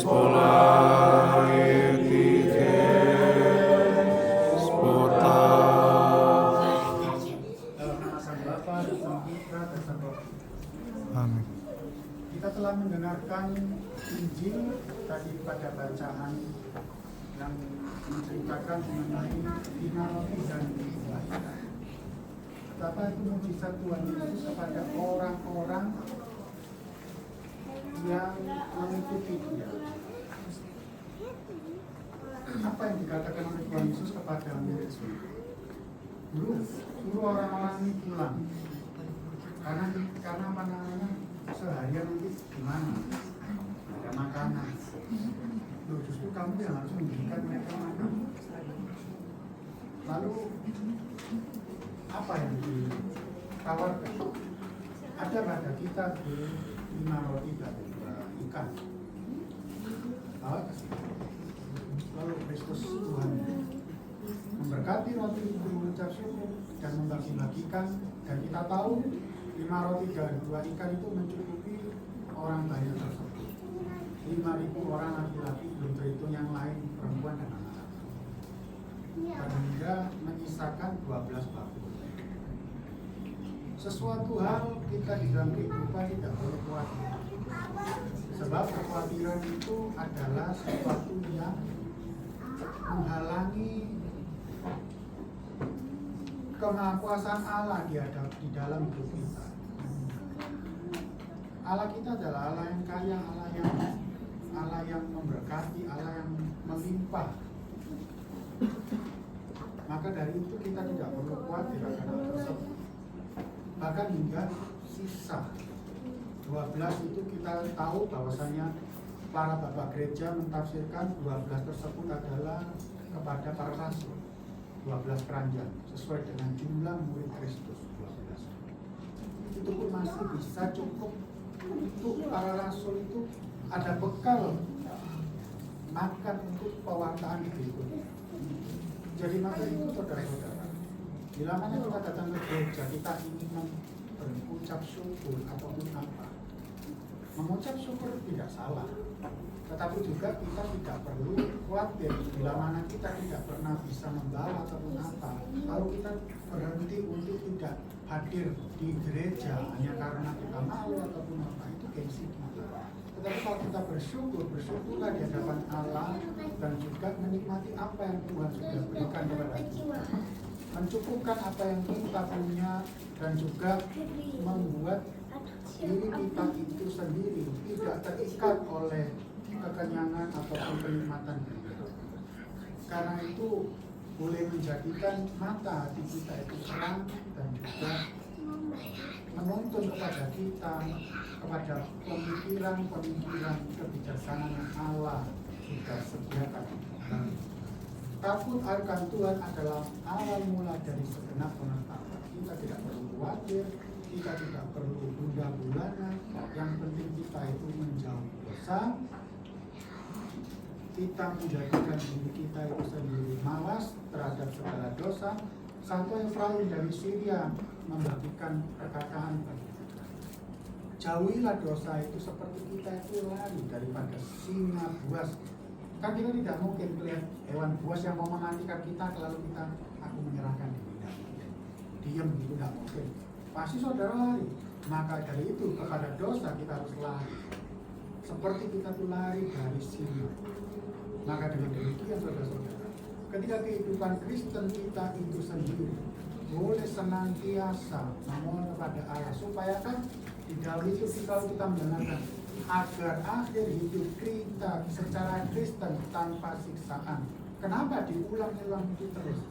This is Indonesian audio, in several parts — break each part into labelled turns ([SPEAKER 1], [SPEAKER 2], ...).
[SPEAKER 1] Amin.
[SPEAKER 2] Kita telah mendengarkan Injil tadi pada bacaan yang menceritakan mengenai 5 roti dan 2 ikan. Betapa itu mujizat Tuhan Yesus kepada orang-orang yang mengikuti Dia. Apa yang dikatakan oleh Tuhan Yesus kepada murid-murid? Suruh orang-orang ini pulang. Karena apa namanya, seharian nanti gimana? Ada makanan. Loh, justru kamu yang harus memberikan mereka makan. Lalu apa yang ditawarkan? Ada pada kita 5 roti dan 2 ikan. Bawa ke sini. Lalu Kristus Tuhan memberkati roti itu, mengucap syukur dan membagi-bagikan, dan kita tahu 5 roti dan 2 ikan itu mencukupi orang banyak tersebut. 5.000 orang laki-laki, belum terhitung yang lain, perempuan dan anak-anak. Sehingga menyisakan 12 bakul. Sesuatu hal kita di dalam kehidupan tidak perlu khawatir. Sebab kekhawatiran itu adalah sesuatu yang menghalangi kemahakuasaan Allah di dalam hidup kita. Allah kita adalah Allah yang kaya, Allah yang memberkati, Allah yang melimpah. Maka dari itu kita tidak perlu khawatir akan hal tersebut. Bahkan hingga sisa 12 itu kita tahu bahwasanya para bapak gereja mentafsirkan 12 tersebut adalah kepada para rasul. 12 keranjang sesuai dengan jumlah murid Kristus 12. Itu pun masih bisa cukup untuk para rasul itu ada bekal makan untuk pewartaan berikutnya. Jadi maka itu saudara-saudara, bila mana kita datang ke gereja, kita ingin berucap syukur ataupun apa, mengucap syukur tidak salah, tetapi juga kita tidak perlu khawatir bila mana kita tidak pernah bisa membawa ataupun apa, lalu kita berhenti untuk tidak hadir di gereja hanya karena kita malu ataupun apa, itu gengsi kita. Tetapi kalau kita bersyukurlah di hadapan Allah dan juga menikmati apa yang Tuhan sudah berikan kepada kita, mencukupkan apa yang kita punya, dan juga membuat diri kita itu sendiri tidak terikat oleh kekenyangan ataupun kenikmatan dunia. Karena itu boleh menjadikan mata hati kita itu terang dan juga menuntun kepada kita, kepada pemikiran kebijaksanaan yang Allah sudah sediakan. Takut akan Tuhan adalah awal mula dari segenap pengetahuan. Kita tidak perlu khawatir, kita tidak perlu bunda-bulana. Yang penting kita itu menjauhi dosa. Kita menjadikan diri kita itu sendiri malas terhadap segala dosa. Sampai Efraim dari Syria membagikan perkataan bagi kita. Jauhilah dosa itu seperti kita itu lari daripada singa buas. Kan kita tidak mungkin melihat hewan buas yang mau mematikan kita lalu kita aku menyerahkan diri. Diam gitu, tidak mungkin. Pasti saudara lari. Maka dari itu kepada dosa kita harus lari. Seperti kita tuh lari dari singa. Maka dengan demikian saudara-saudara, ketika kehidupan Kristen kita itu sendiri boleh senantiasa memohon kepada Allah supaya kan di dalam itu kalau kita mendengarkan agar akhir hidup kita secara Kristen tanpa siksaan. Kenapa diulang-ulang itu terus?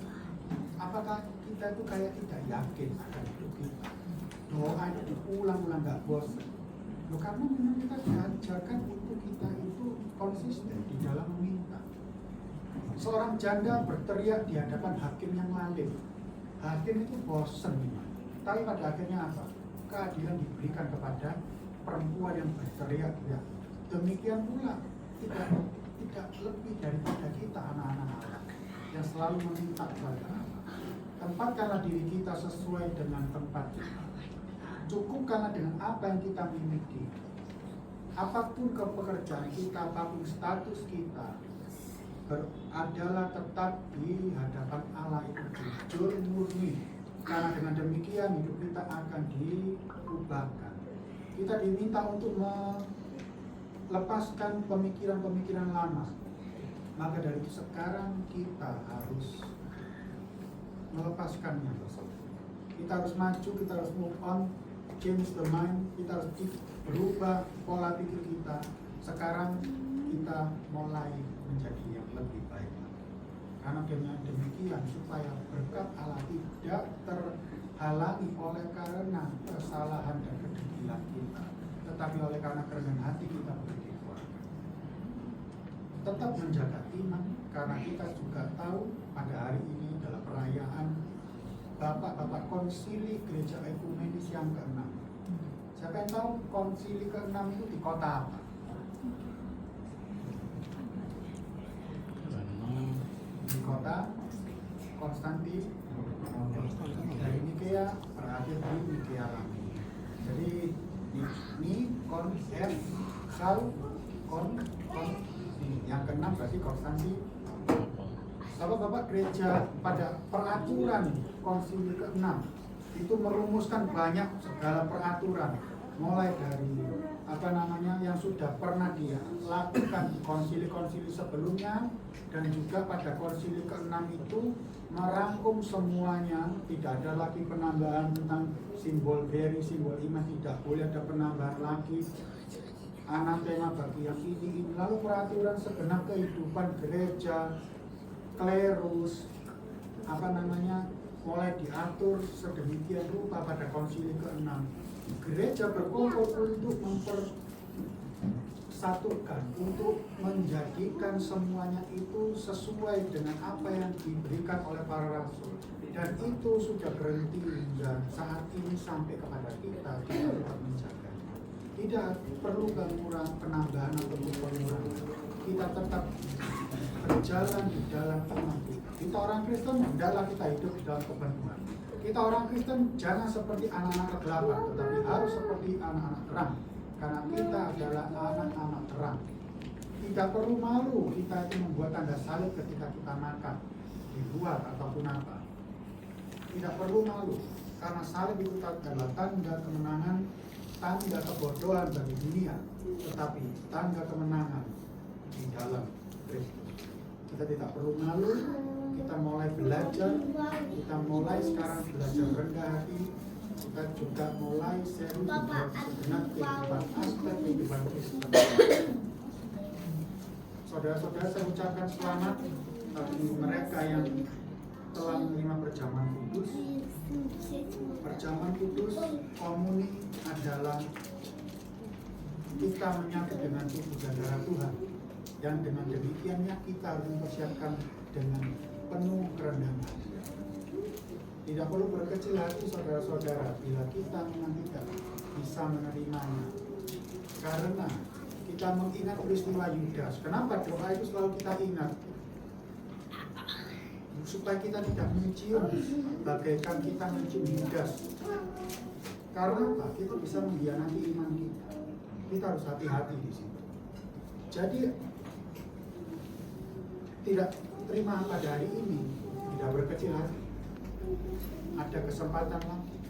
[SPEAKER 2] Apakah kita itu kayak tidak yakin akan hidup kita? Doa itu diulang-ulang gak bosan. Karena memang kita diajarkan untuk kita itu konsisten di dalam meminta. Seorang janda berteriak di hadapan hakim yang lalim. Hakim itu bosan gimana? Tapi pada akhirnya apa? Keadilan diberikan kepada perempuan yang berteriak. Ya. Demikian pula tidak lebih daripada kita anak-anak Allah yang selalu meminta kepada Allah. Tempatkanlah diri kita sesuai dengan tempat kita. Cukupkanlah dengan apa yang kita miliki. apapun pekerjaan kita, apapun status kita, adalah tetap di hadapan Allah itu jujur murni. Karena dengan demikian hidup kita akan diubahkan. Kita diminta untuk melepaskan pemikiran-pemikiran lama. Maka dari itu sekarang kita harus melepaskannya. Kita harus maju, kita harus move on, change the mind, kita harus berubah pola pikir kita. Sekarang kita mulai menjadi yang lebih baik. Karena dengan demikian supaya berkat Allah tidak terhalangi oleh karena kesalahan dan kedegilan kita, tetapi oleh karena kerendahan hati kita dikeluarkan. Tetap menjaga iman, karena kita juga tahu pada hari ini adalah perayaan Bapak-Bapak Konsili Gereja Ekumenis yang ke-6. Siapa yang tahu konsili ke-6 itu di kota apa? Di kota Konstantinopel. Dari Nikea berakhir di Nikea lagi. Jadi ini yang ke-6 berarti Konstantinopel. Bapak-bapak gereja pada peraturan konsili ke-6 itu merumuskan banyak segala peraturan, mulai dari yang sudah pernah dia lakukan di konsili-konsili sebelumnya, dan juga pada konsili ke-6 itu merangkum semuanya. Tidak ada lagi penambahan tentang simbol beri, simbol iman, tidak boleh ada penambahan lagi anatema bagi yang ini. Lalu peraturan segenap kehidupan gereja, klerus, mulai diatur sedemikian rupa pada konsili ke-6. Gereja berkumpul untuk mempersatukan, untuk menjadikan semuanya itu sesuai dengan apa yang diberikan oleh para rasul. Dan itu sudah berhenti hingga saat ini sampai kepada kita tetap menjaga. Tidak perlu penambahan atau pengurangan. Kita tetap berjalan di dalam iman kita. Kita orang Kristen, hendaklah kita hidup di dalam kebenaran. Kita orang Kristen jangan seperti anak-anak kegelapan, tetapi harus seperti anak-anak terang. Karena kita adalah anak-anak terang. Tidak perlu malu kita itu membuat tanda salib ketika kita makan di luar ataupun apa. Tidak perlu malu, karena salib itu adalah tanda kemenangan, tanda kebodohan bagi dunia, tetapi tanda kemenangan di dalam Kristus. Kita tidak perlu malu, kita mulai belajar, kita mulai sekarang belajar rendah hati, kita juga mulai serius dalam segenap kehidupan, aspek kehidupan Kristen. Saudara-saudara, saya ucapkan selamat bagi mereka yang telah menerima perjamuan kudus. Perjamuan kudus komuni adalah kita menyatu dengan tubuh dan darah Tuhan, yang dengan demikiannya kita harus mempersiapkan dengan penuh kerendahan hati. Tidak perlu berkecil hati, saudara-saudara, bila kita memang tidak bisa menerimanya, karena kita mengingat peristiwa Yudas. Kenapa doa itu selalu kita ingat? Supaya kita tidak mencium bagaikan kita mencium Yudas. Karena apa? Kita bisa mengkhianati iman kita. Kita harus hati-hati di situ. Jadi tidak terima pada hari ini, tidak berkecil hati. Ada kesempatan lagi.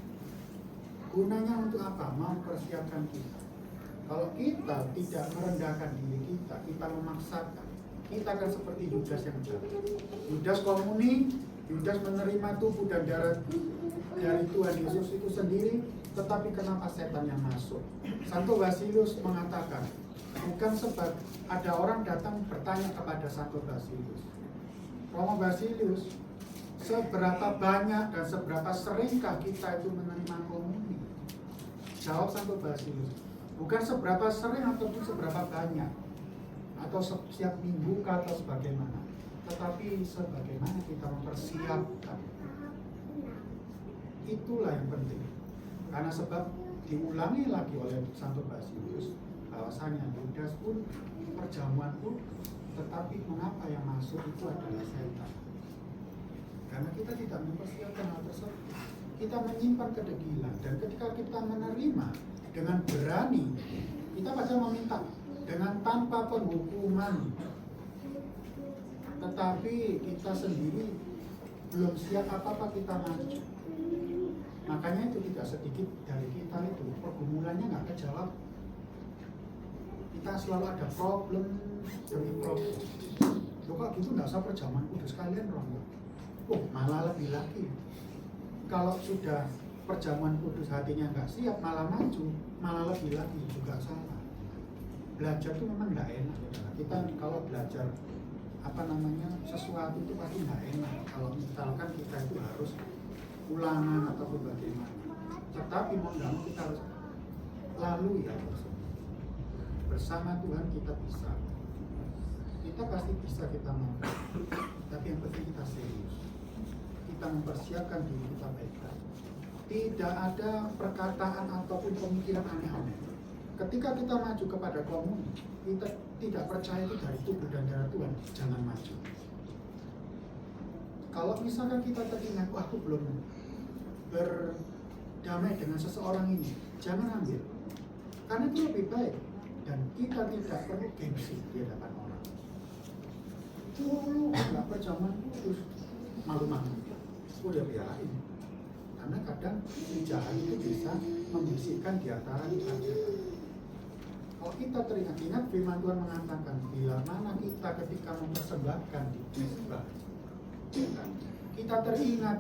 [SPEAKER 2] Gunanya untuk apa? Mempersiapkan kita. Kalau kita tidak merendahkan diri kita, kita memaksakan, kita akan seperti Yudas yang jahat. Yudas komuni, Yudas menerima tubuh dan darah dari Tuhan Yesus itu sendiri, tetapi kenapa setan yang masuk? Santo Basilius mengatakan, bukan sebab ada orang datang bertanya kepada Santo Basilius, Romo Basilius, seberapa banyak dan seberapa seringkah kita itu menerima komuni? Jawab Santo Basilius, bukan seberapa sering ataupun seberapa banyak, atau setiap minggu atau sebagaimana, tetapi sebagaimana kita mempersiapkan. Itulah yang penting. Karena sebab diulangi lagi oleh Santo Basilius bahwasanya Yudas pun, perjamuan pun, tetapi mengapa yang masuk itu adalah setan. Karena kita tidak mempersiapkan hal tersebut. Kita menyimpan kedegilan, dan ketika kita menerima dengan berani, Kita pasti meminta dengan tanpa penghukuman, tetapi kita sendiri belum siap apa-apa kita maju. Makanya itu tidak sedikit dari kita itu pergumulannya nggak kejawab. Kita selalu ada problem demi problem. Loh kok gitu nggak usah perjamuan kudus kalian Romo. Oh malah lebih lagi. Kalau sudah perjamuan kudus hatinya nggak siap malah maju, malah lebih lagi juga salah. Belajar itu memang nggak enak. Kita kalau belajar sesuatu itu pasti nggak enak. Kalau misalkan kita itu harus ulangan ataupun bagaimana. Tetapi mau nggak mau kita harus lalui ya bersama Tuhan kita bisa. Kita pasti bisa, kita mau. Tapi yang penting kita serius. Kita mempersiapkan diri kita baik-baik. Tidak ada perkataan ataupun pemikiran aneh-aneh. Ketika kita maju kepada komuni, kita tidak percaya itu dari tubuh dan darah Tuhan, jangan maju. Kalau misalkan kita teringat, wah aku belum berdamai dengan seseorang ini, jangan ambil. Karena itu lebih baik. Dan kita tidak perlu gengsi di hadapan orang. Dulu nggak perjamuan kudus, malu-malu. Udah biarin. Karena kadang si jahat itu bisa membisikkan di antara kita. Kalau kita teringat firman Tuhan mengatakan, bila mana kita ketika mempersembahkan di mezbah, kita teringat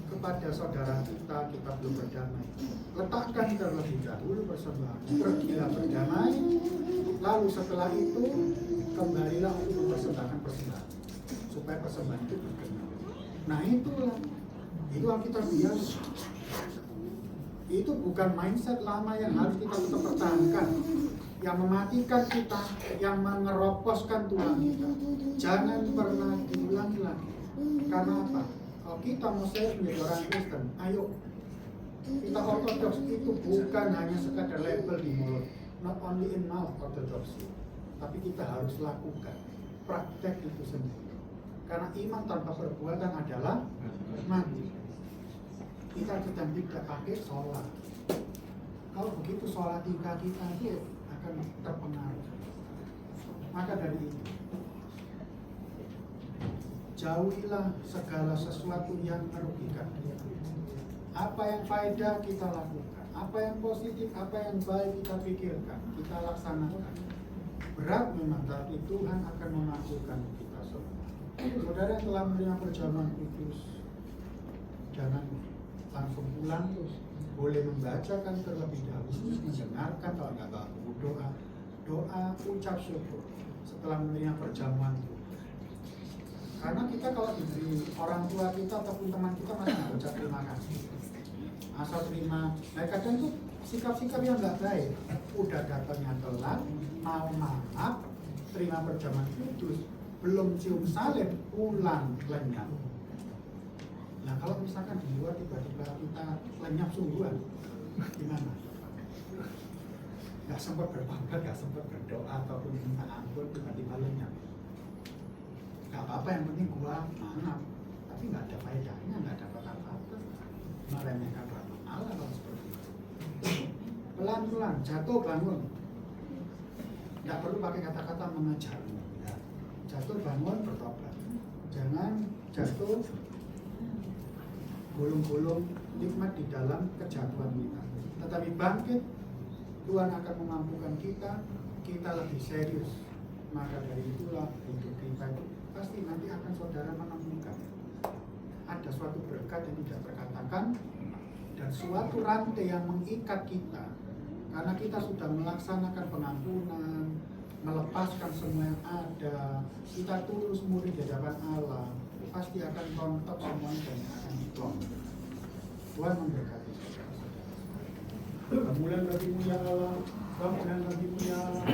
[SPEAKER 2] kepada saudara kita belum berdamai. Letakkan terlebih dahulu persembahan. Pergilah berdamai, lalu setelah itu kembalilah untuk mempersembahkan persembahan, supaya persembahan itu berkenan. Nah itulah, itu yang kita biasa. Itu bukan mindset lama yang harus kita tetap pertahankan, yang mematikan kita, yang mengeroposkan Tuhan kita. Jangan pernah diulangi lagi. Karena apa? Kalau kita mau serius menjadi orang Kristen, ayo kita ortodoks itu bukan hanya sekadar label di mulut, not only in mouth ortodoksi, tapi kita harus lakukan praktek itu sendiri. Karena iman tanpa perbuatan adalah mati. Kita sedang tidak pakai sholat. Kalau begitu sholatika kita itu akan terpengaruh. Maka dari itu, jauhilah segala sesuatu yang merugikan. Apa yang faedah kita lakukan, apa yang positif, apa yang baik kita pikirkan, kita laksanakan. Berat memang, tapi Tuhan akan memampukan kita semua. Saudara yang telah menerima perjamuan kudus, jangan langsung pulang, boleh membacakan terlebih dahulu, mendengarkan kalau nggak bagus doa, ucap syukur setelah menerima perjamuan itu. Karena kita kalau diberi orang tua kita ataupun teman kita masih nggak ucap terima kasih, asal terima. Nah kadang tuh sikap-sikap yang nggak baik, udah datangnya telat, mau maaf, terima perjamuan kudus, belum cium salib, pulang lenyap. Nah kalau misalkan di luar tiba-tiba kita lenyap sungguhan, gimana? Gak sempat bertobat, gak sempat berdoa ataupun minta ampun, tiba-tiba lenyap. Gak apa-apa, yang penting gua maaf, tapi gak ada faedahnya, gak dapat apa-apa. Meremehkan rahmat Allah kalau seperti itu. Pelan-pelan, jatuh bangun. Gak perlu pakai kata-kata mengejarmu. Ya. Jatuh bangun, bertobat. Jangan jatuh gulung-gulung nikmat di dalam kejatuhan kita. Tetapi bangkit, Tuhan akan memampukan kita lebih serius. Maka dari itulah hidup kita itu pasti nanti akan saudara menemukan ada suatu berkat yang tidak terkatakan dan suatu rantai yang mengikat kita. Karena kita sudah melaksanakan pengampunan, melepaskan semua yang ada, kita tulus murni di hadapan Allah, pasti akan rontok semuanya dan akan diplong. Tuhan memberkati. Kemuliaan bagimu ya Allah, kemuliaan bagimu ya Allah.